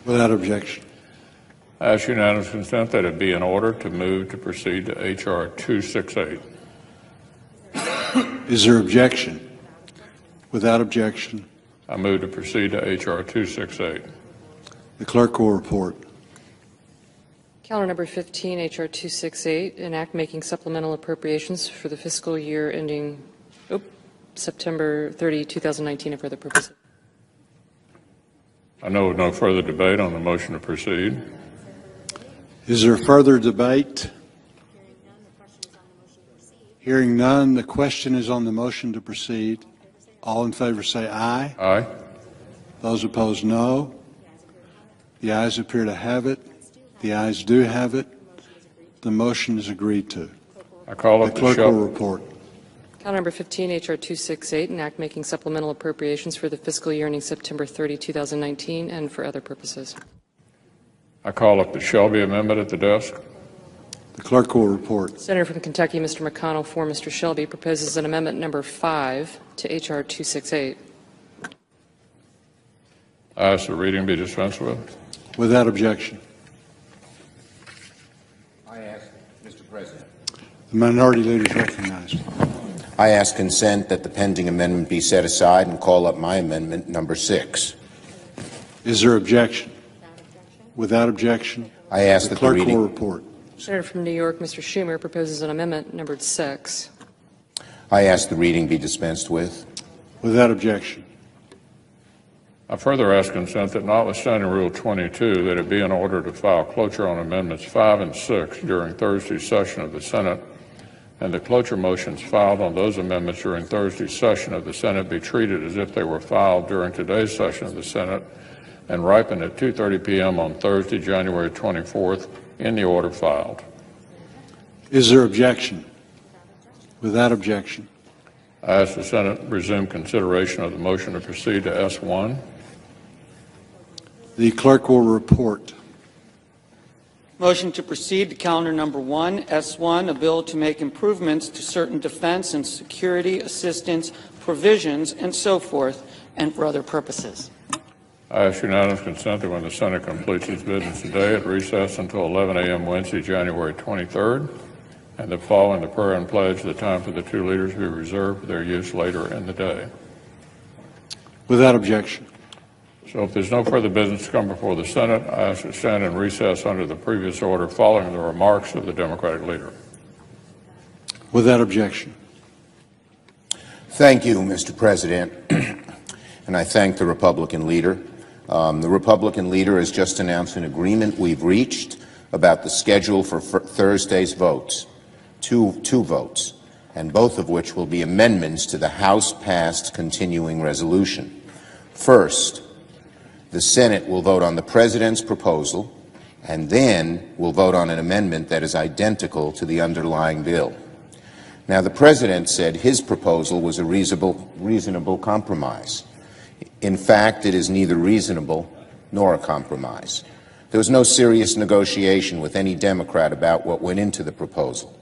Without objection. I ask unanimous consent that it be in order to move to proceed to H.R. 268. Is there objection? Without objection. I move to proceed to H.R. 268. The clerk will report. Calendar number 15, H.R. 268, an act making supplemental appropriations for the fiscal year ending September 30, 2019, and for other purposes. I know of no further debate on the motion to proceed. Is there further debate? Hearing none, the question is on the motion to proceed. All in favor say aye. Aye. Those opposed, no. The ayes appear to have it. The ayes do have it. The motion is agreed to. I call up the clerk will report. Calendar number 15, H.R. 268, an act making supplemental appropriations for the fiscal year ending September 30, 2019, and for other purposes. I call up the Shelby amendment at the desk. The clerk will report. Senator from Kentucky, Mr. McConnell, for Mr. Shelby, proposes an amendment number 5 to H.R. 268. I ask the reading be dispensed with. Without objection. I ask, Mr. President. The minority leader is recognized. I ask consent that the pending amendment be set aside and call up my amendment number 6. Is there objection? Without objection. I ask the that clerk the reading will report. Senator from New York, Mr. Schumer, proposes an amendment numbered 6. I ask the reading be dispensed with. Without objection. I further ask consent that notwithstanding Rule 22, that it be in order to file cloture on Amendments 5 and 6 during Thursday's session of the Senate, and the cloture motions filed on those amendments during Thursday's session of the Senate be treated as if they were filed during today's session of the Senate and ripen at 2:30 p.m. on Thursday, January 24th, in the order filed. Is there objection? Without objection. I ask the Senate resume consideration of the motion to proceed to S1. The clerk will report. Motion to proceed to calendar number 1, S1, a bill to make improvements to certain defense and security assistance provisions and so forth, and for other purposes. I ask unanimous consent that when the Senate completes its business today, it recess until 11 a.m. Wednesday, January 23rd, and that following the prayer and pledge, the time for the two leaders be reserved for their use later in the day. Without objection. So if there's no further business to come before the Senate, I ask to stand in recess under the previous order following the remarks of the Democratic leader. Without objection. Thank you, Mr. President, and I thank the Republican leader. The Republican leader has just announced an agreement we've reached about the schedule for Thursday's votes, two votes, and both of which will be amendments to the House-passed continuing resolution. First, the Senate will vote on the President's proposal, and then will vote on an amendment that is identical to the underlying bill. Now, the President said his proposal was a reasonable compromise. In fact, it is neither reasonable nor a compromise. There was no serious negotiation with any Democrat about what went into the proposal.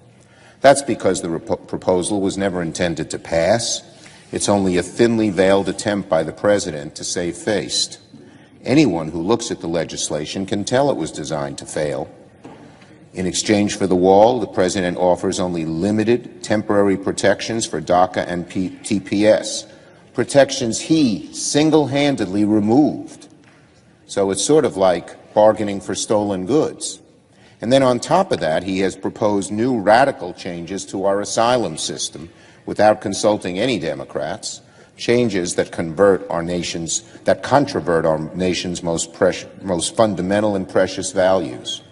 That's because the proposal was never intended to pass. It's only a thinly veiled attempt by the President to save face. Anyone who looks at the legislation can tell it was designed to fail. In exchange for the wall, the President offers only limited temporary protections for DACA and TPS, protections he single-handedly removed. So it's sort of like bargaining for stolen goods. And then on top of that, he has proposed new radical changes to our asylum system without consulting any Democrats, changes that controvert our nation's most fundamental and precious values.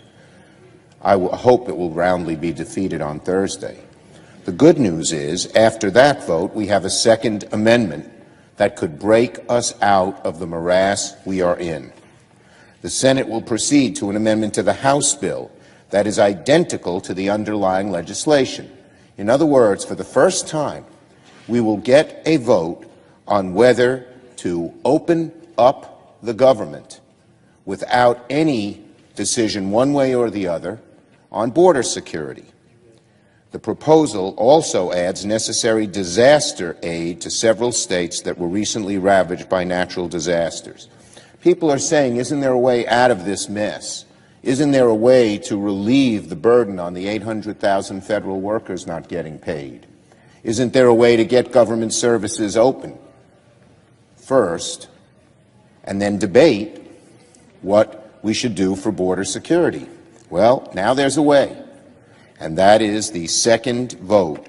I hope it will roundly be defeated on Thursday. The good news is, after that vote, we have a second amendment that could break us out of the morass we are in. The Senate will proceed to an amendment to the House bill that is identical to the underlying legislation. In other words, for the first time, we will get a vote on whether to open up the government without any decision one way or the other on border security. The proposal also adds necessary disaster aid to several states that were recently ravaged by natural disasters. People are saying, isn't there a way out of this mess? Isn't there a way to relieve the burden on the 800,000 federal workers not getting paid? Isn't there a way to get government services open first and then debate what we should do for border security? Well, now there's a way, and that is the second vote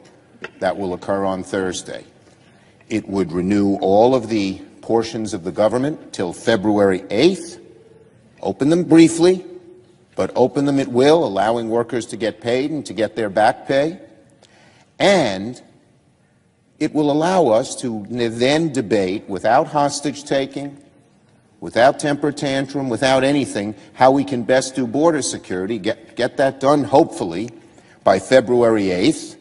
that will occur on Thursday. It would renew all of the portions of the government till February 8th, open them briefly, but open them at will, allowing workers to get paid and to get their back pay, and it will allow us to then debate without hostage-taking, without temper tantrum, without anything, how we can best do border security, get that done, hopefully, by February 8th,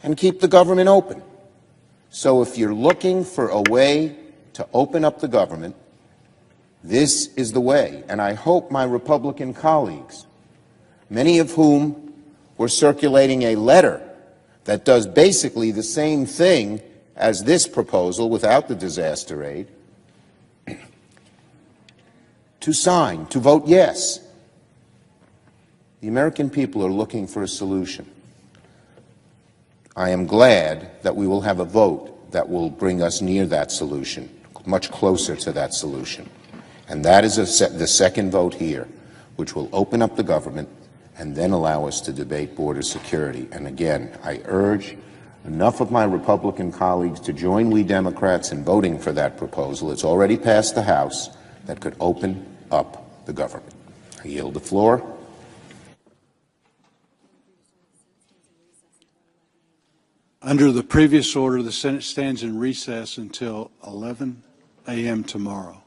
and keep the government open. So if you're looking for a way to open up the government, this is the way. And I hope my Republican colleagues, many of whom were circulating a letter that does basically the same thing as this proposal without the disaster aid, to sign, to vote yes. The American people are looking for a solution. I am glad that we will have a vote that will bring us near that solution, much closer to that solution. And that is the second vote here, which will open up the government and then allow us to debate border security. And again, I urge enough of my Republican colleagues to join we Democrats in voting for that proposal. It's already passed the House that could open up the government. I yield the floor. Under the previous order, the Senate stands in recess until 11 a.m. tomorrow.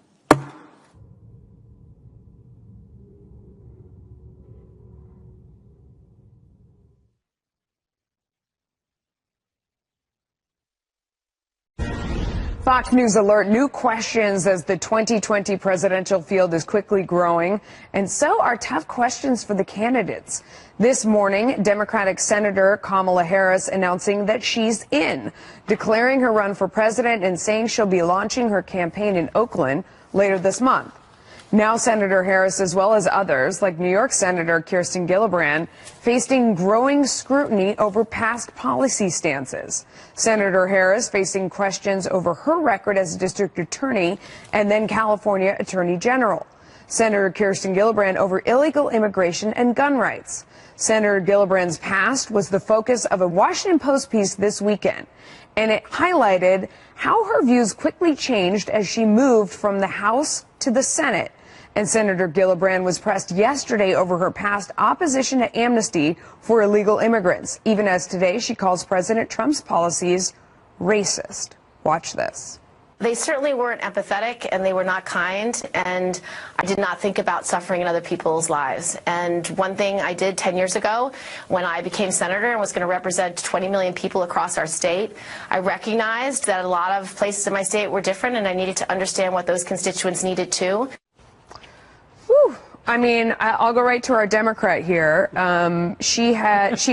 Fox News alert, new questions as the 2020 presidential field is quickly growing, and so are tough questions for the candidates. This morning, Democratic Senator Kamala Harris announcing that she's in, declaring her run for president and saying she'll be launching her campaign in Oakland later this month. Now Senator Harris, as well as others, like New York Senator Kirsten Gillibrand, facing growing scrutiny over past policy stances. Senator Harris facing questions over her record as a district attorney and then California Attorney General. Senator Kirsten Gillibrand over illegal immigration and gun rights. Senator Gillibrand's past was the focus of a Washington Post piece this weekend, and it highlighted how her views quickly changed as she moved from the House to the Senate. And Senator Gillibrand was pressed yesterday over her past opposition to amnesty for illegal immigrants, even as today she calls President Trump's policies racist. Watch this. They certainly weren't empathetic, and they were not kind, and I did not think about suffering in other people's lives. And one thing I did 10 years ago when I became senator and was going to represent 20 million people across our state, I recognized that a lot of places in my state were different, and I needed to understand what those constituents needed too. Whew. I mean, I'll go right to our Democrat here. She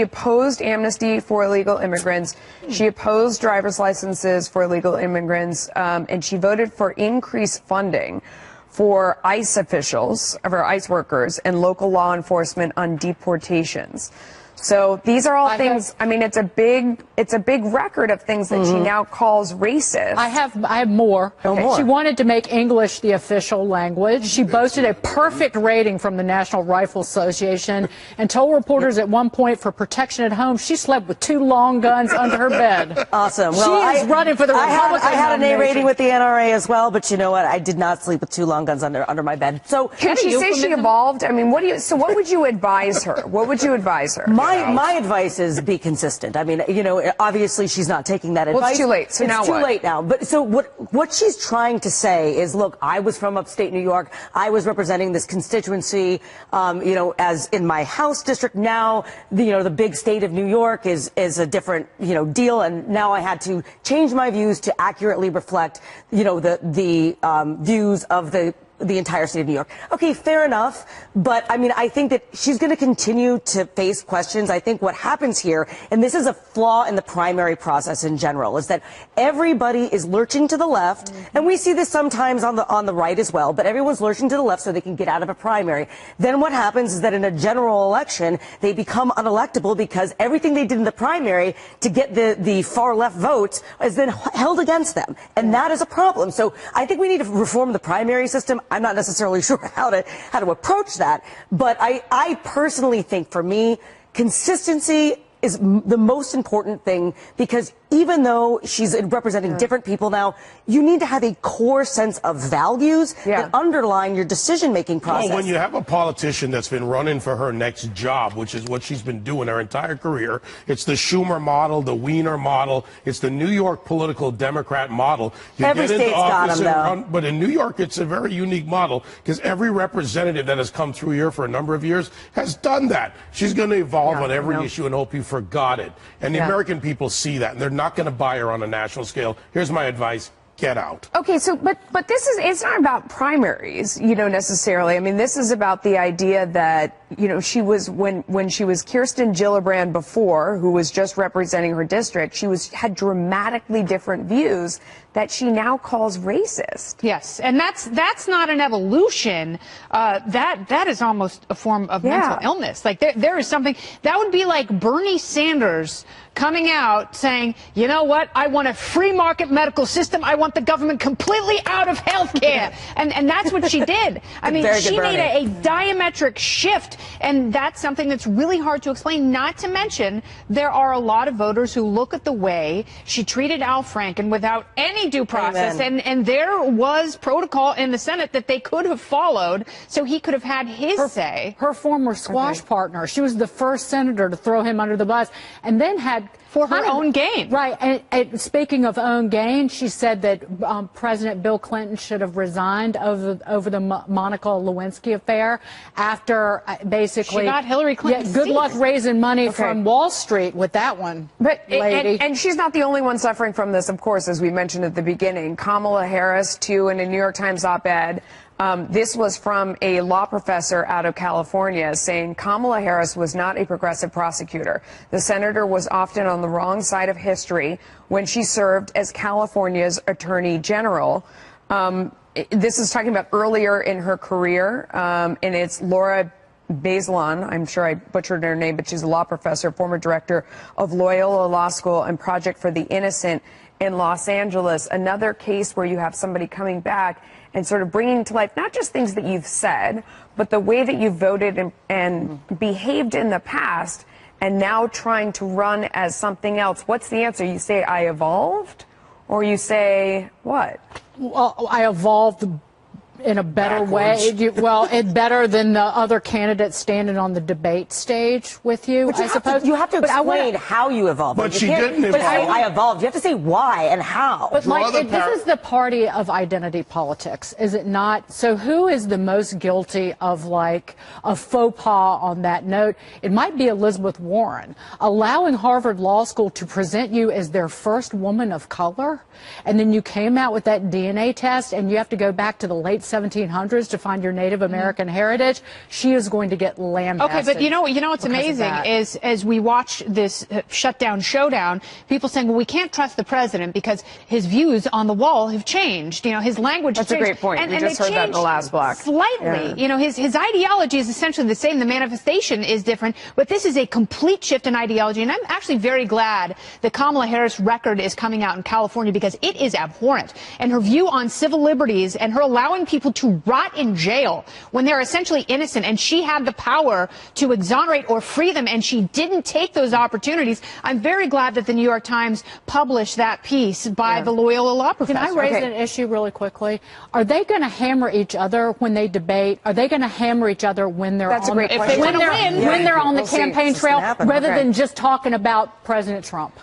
opposed amnesty for illegal immigrants. She opposed driver's licenses for illegal immigrants, and she voted for increased funding for ICE officials, for ICE workers, and local law enforcement on deportations. So these are all things. I mean, it's a big record of things that she now calls racist. I have more. Okay. She wanted to make English the official language. She boasted a perfect rating from the National Rifle Association and told reporters at one point for protection at home she slept with 2 long guns under her bed. Awesome. Well, she is running for the Republican I had an A nomination. rating with the NRA as well, but you know what? I did not sleep with 2 long guns under my bed. So can she say she evolved? I mean, what would you advise her? What would you advise her? My advice is be consistent. I mean, you know, obviously she's not taking that advice. Well, it's too late. So now it's too late now. But so what she's trying to say is, look, I was from upstate New York. I was representing this constituency, you know, as in my House district. Now, the big state of New York is a different, deal. And now I had to change my views to accurately reflect, the views of the the entire state of New York. Okay, fair enough. But I mean, I think that she's going to continue to face questions. I think what happens here, and this is a flaw in the primary process in general, is that everybody is lurching to the left, and we see this sometimes on the right as well, but everyone's lurching to the left so they can get out of a primary. Then what happens is that in a general election, they become unelectable because everything they did in the primary to get the far left votes is then held against them. And that is a problem. So I think we need to reform the primary system. I'm not necessarily sure how to approach that. But I personally think, for me, consistency is the most important thing, because even though she's representing different people now, you need to have a core sense of values that underline your decision-making process. Well, when you have a politician that's been running for her next job, which is what she's been doing her entire career, it's the Schumer model, the Weiner model, it's the New York political Democrat model. You every get into state's got office them, though. and run, but in New York, it's a very unique model, because every representative that has come through here for a number of years has done that. She's going to evolve on every issue and hope you forgot it. And the American people see that, and they're not going to buy her on a national scale. Here's my advice. Get out. Okay, so but this is, it's not about primaries, necessarily. I mean, this is about the idea that, she was, when she was Kirsten Gillibrand before, who was just representing her district, had dramatically different views that she now calls racist. Yes, and that's not an evolution. That is almost a form of mental illness. Like there is something that would be like Bernie Sanders coming out saying, you know what, I want a free market medical system. I want the government completely out of health care. And that's what she did. I mean, she made a diametric shift, and that's something that's really hard to explain, not to mention there are a lot of voters who look at the way she treated Al Franken without any due process, and there was protocol in the Senate that they could have followed, so he could have had his say. Her former squash partner, she was the first senator to throw him under the bus, and then had for her own gain. Right. And speaking of own gain, she said that President Bill Clinton should have resigned over the Monica Lewinsky affair after basically she got Hillary Clinton. Good luck raising money from Wall Street with that one. But lady. And she's not the only one suffering from this, of course, as we mentioned at the beginning. Kamala Harris, too, in a New York Times op-ed. This was from a law professor out of California saying Kamala Harris was not a progressive prosecutor. The senator was often on the wrong side of history when she served as California's attorney general. This is talking about earlier in her career, and it's Laura Bazelon, I'm sure I butchered her name, but she's a law professor, former director of Loyola Law School and Project for the Innocent in Los Angeles. Another case where you have somebody coming back and sort of bringing to life not just things that you've said, but the way that you voted and behaved in the past, and now trying to run as something else. What's the answer? You say, I evolved? Or you say, what? Well, I evolved in a better way. It's better than the other candidates standing on the debate stage with you, I suppose. You have to explain how you evolved. But she didn't evolve. I evolved. You have to say why and how. But this is the party of identity politics, is it not? So who is the most guilty of like a faux pas on that note? It might be Elizabeth Warren, allowing Harvard Law School to present you as their first woman of color, and then you came out with that DNA test, and you have to go back to the late 1700s to find your Native American heritage. She is going to get lambasted. Okay, but you know what's amazing is as we watch this shutdown showdown, people saying, well, we can't trust the president because his views on the wall have changed. His language has changed. That's a great point. And we just heard that in the last block. Slightly. Yeah. His ideology is essentially the same. The manifestation is different, but this is a complete shift in ideology. And I'm actually very glad that Kamala Harris' record is coming out in California because it is abhorrent. And her view on civil liberties and her allowing people to rot in jail when they're essentially innocent, and she had the power to exonerate or free them, and she didn't take those opportunities. I'm very glad that the New York Times published that piece by the Loyola law professor. Can I raise an issue really quickly? Are they going to hammer each other when they debate? Are they going to hammer each other when they're That's a great question. when they're on the campaign trail, rather than just talking about President Trump?